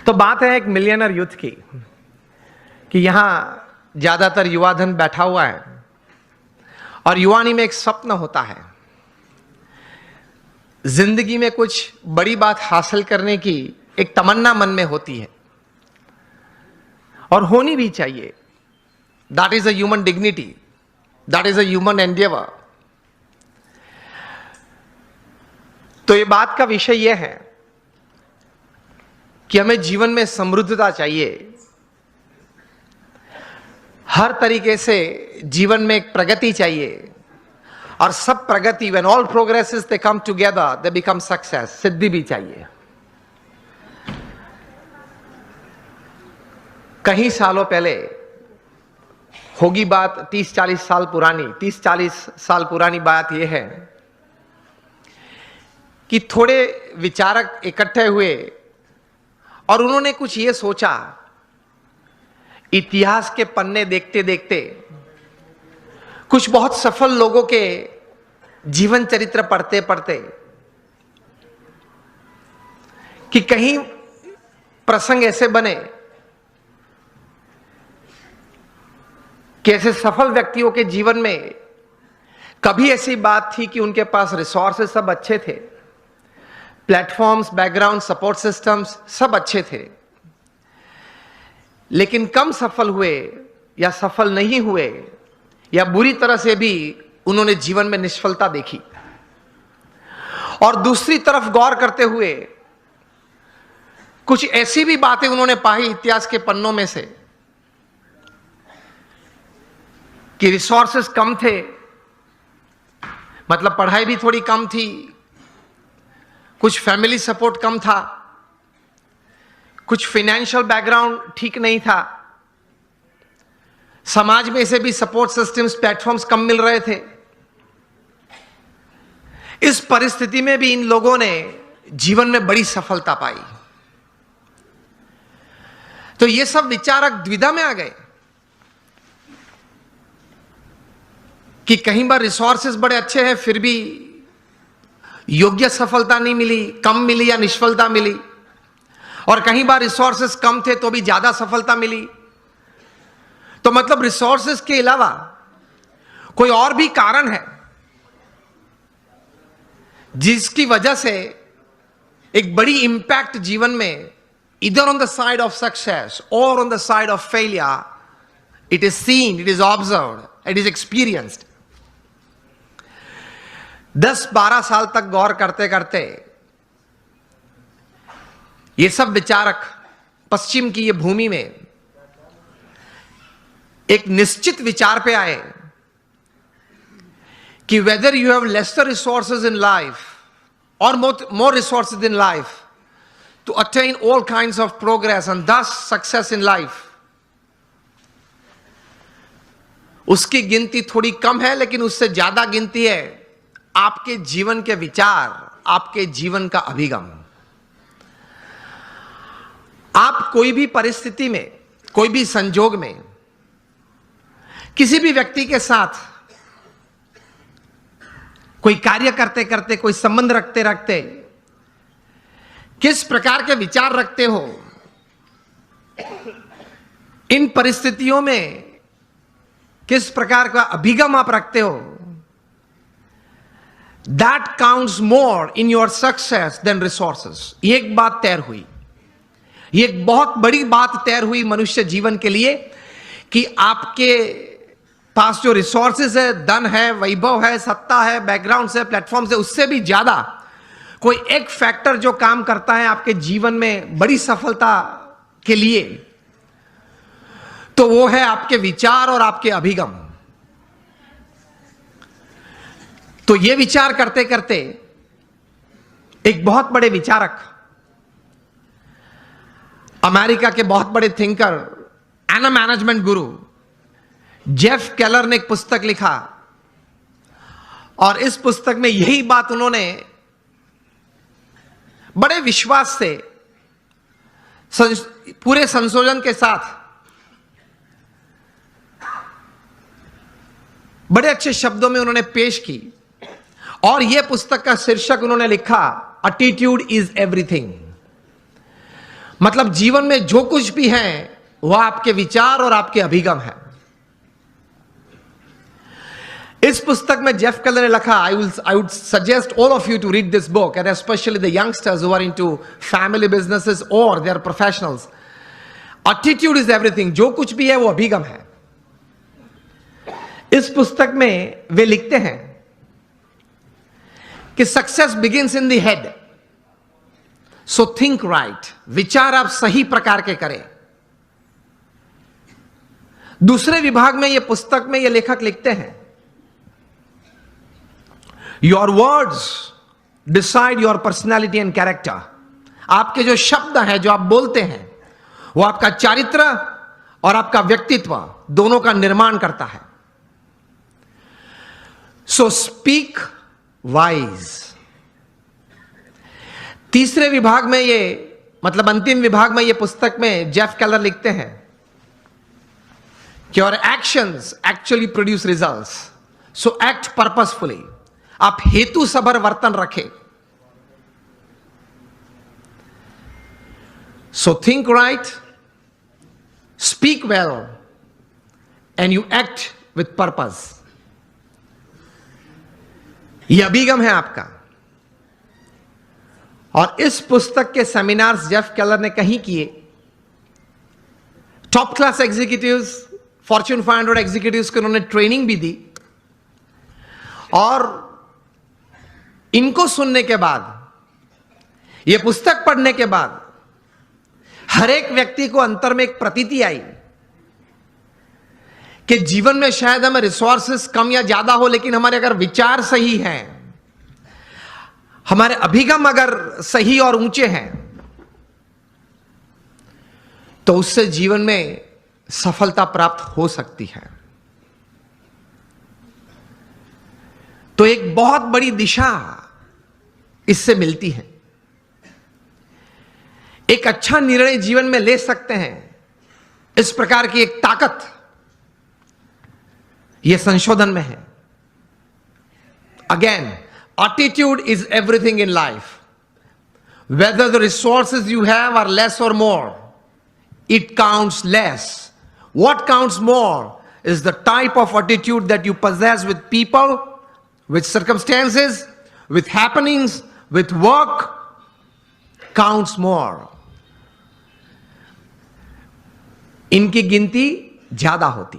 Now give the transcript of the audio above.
तो बात है एक मिलियनर यूथ की कि यहां ज्यादातर युवा धन बैठा हुआ है और युवानी में एक स्वप्न होता है, जिंदगी में कुछ बड़ी बात हासिल करने की एक तमन्ना मन में होती है और होनी भी चाहिए। That is a human dignity, that is a human Endeavour. तो ये बात का विषय यह है कि हमें जीवन में समृद्धता चाहिए, हर तरीके से जीवन में एक प्रगति चाहिए और सब प्रगति, when all progresses they come together they become success, सिद्धि भी चाहिए। कई सालों पहले होगी बात, 30-40 साल पुरानी, 30-40 साल पुरानी बात यह है कि थोड़े विचारक इकट्ठे हुए और उन्होंने कुछ ये सोचा, इतिहास के पन्ने देखते देखते कुछ बहुत सफल लोगों के जीवन चरित्र पढ़ते पढ़ते कि कहीं प्रसंग ऐसे बने कि ऐसे सफल व्यक्तियों के जीवन में कभी ऐसी बात थी कि उनके पास रिसोर्सेस सब अच्छे थे, प्लेटफॉर्म्स, बैकग्राउंड, सपोर्ट सिस्टम्स सब अच्छे थे, लेकिन कम सफल हुए या सफल नहीं हुए या बुरी तरह से भी उन्होंने जीवन में निष्फलता देखी। और दूसरी तरफ गौर करते हुए कुछ ऐसी भी बातें उन्होंने पाई इतिहास के पन्नों में से कि रिसोर्सेस कम थे, मतलब पढ़ाई भी थोड़ी कम थी, कुछ फैमिली सपोर्ट कम था, कुछ फाइनेंशियल बैकग्राउंड ठीक नहीं था, समाज में से भी सपोर्ट सिस्टम्स, प्लेटफॉर्म्स कम मिल रहे थे। इस परिस्थिति में भी इन लोगों ने जीवन में बड़ी सफलता पाई। तो ये सब विचारक द्विधा में आ गए कि कहीं बार रिसोर्सेस बड़े अच्छे हैं फिर भी योग्य सफलता नहीं मिली, कम मिली या निष्फलता मिली, और कहीं बार रिसोर्सेस कम थे तो भी ज्यादा सफलता मिली। तो मतलब रिसोर्सेस के अलावा कोई और भी कारण है जिसकी वजह से एक बड़ी इंपैक्ट जीवन में, इधर on the side of success और on the side of failure, it is seen, it is observed, it is experienced. 10-12 साल तक गौर करते करते ये सब विचारक पश्चिम की ये भूमि में एक निश्चित विचार पे आए कि whether you have lesser resources in life or more resources in life to attain all kinds of progress and thus success in life, उसकी गिनती थोड़ी कम है, लेकिन उससे ज्यादा गिनती है आपके जीवन के विचार, आपके जीवन का अभिगम। आप कोई भी परिस्थिति में, कोई भी संजोग में, किसी भी व्यक्ति के साथ कोई कार्य करते करते, कोई संबंध रखते रखते किस प्रकार के विचार रखते हो, इन परिस्थितियों में किस प्रकार का अभिगम आप रखते हो, that counts more in your success than resources. ये एक बात तैर हुई, ये एक बहुत बड़ी बात तैर हुई मनुष्य जीवन के लिए कि आपके पास जो रिसोर्सेज है, धन है, वैभव है, सत्ता है, बैकग्राउंड है, प्लेटफॉर्म्स है, उससे भी ज्यादा कोई एक फैक्टर जो काम करता है आपके जीवन में बड़ी सफलता के लिए, तो वो है आपके विचार और आपके अभिगम। तो ये विचार करते करते एक बहुत बड़े विचारक, अमेरिका के बहुत बड़े thinker and management Guru Jeff Keller ने एक पुस्तक लिखा और इस पुस्तक में यही बात उन्होंने बड़े विश्वास से, पूरे संशोधन के साथ, बड़े अच्छे शब्दों में उन्होंने पेश की। और यह पुस्तक का शीर्षक उन्होंने लिखा, एटीट्यूड इज एवरीथिंग। मतलब जीवन में जो कुछ भी है वह आपके विचार और आपके अभिगम है। इस पुस्तक में जेफ केलर ने लिखा, I would suggest all of you to read this book, and specially the youngsters who are into family businesses or they are professionals. Attitude is everything. जो कुछ भी है वो अभिगम है। इस पुस्तक में वे लिखते हैं कि success begins in the head, so think right. विचार आप सही प्रकार के करें। दूसरे विभाग में यह पुस्तक में यह लेखक लिखते हैं, your words decide your personality and character. आपके जो शब्द हैं, जो आप बोलते हैं, वो आपका चारित्र और आपका व्यक्तित्व दोनों का निर्माण करता है। So speak wise. तीसरे विभाग में ये, मतलब अंतिम विभाग में ये पुस्तक में जेफ केलर लिखते हैं कि your actions actually produce results, so act purposefully. आप हेतु सभर वर्तन रखें। So think right, speak well and you act with purpose. यह अभिगम है आपका। और इस पुस्तक के सेमिनार्स जेफ केलर ने कहीं किए। Top class executives, Fortune 500 executives को उन्होंने ट्रेनिंग भी दी। और इनको सुनने के बाद, यह पुस्तक पढ़ने के बाद, हर एक व्यक्ति को अंतर में एक प्रतीति आई कि जीवन में शायद हमें रिसोर्सेस कम या ज्यादा हो, लेकिन हमारे अगर विचार सही हैं, हमारे अभिगम अगर सही और ऊंचे हैं, तो उससे जीवन में सफलता प्राप्त हो सकती है। तो एक बहुत बड़ी दिशा इससे मिलती है। एक अच्छा निर्णय जीवन में ले सकते हैं, इस प्रकार की एक ताकत यह संशोधन में है। Again, attitude is everything in life. Whether the resources you have are less or more, it counts less. What counts more is the type of attitude that you possess with people, with circumstances, with happenings, with work, counts more. इनकी गिनती ज्यादा होती।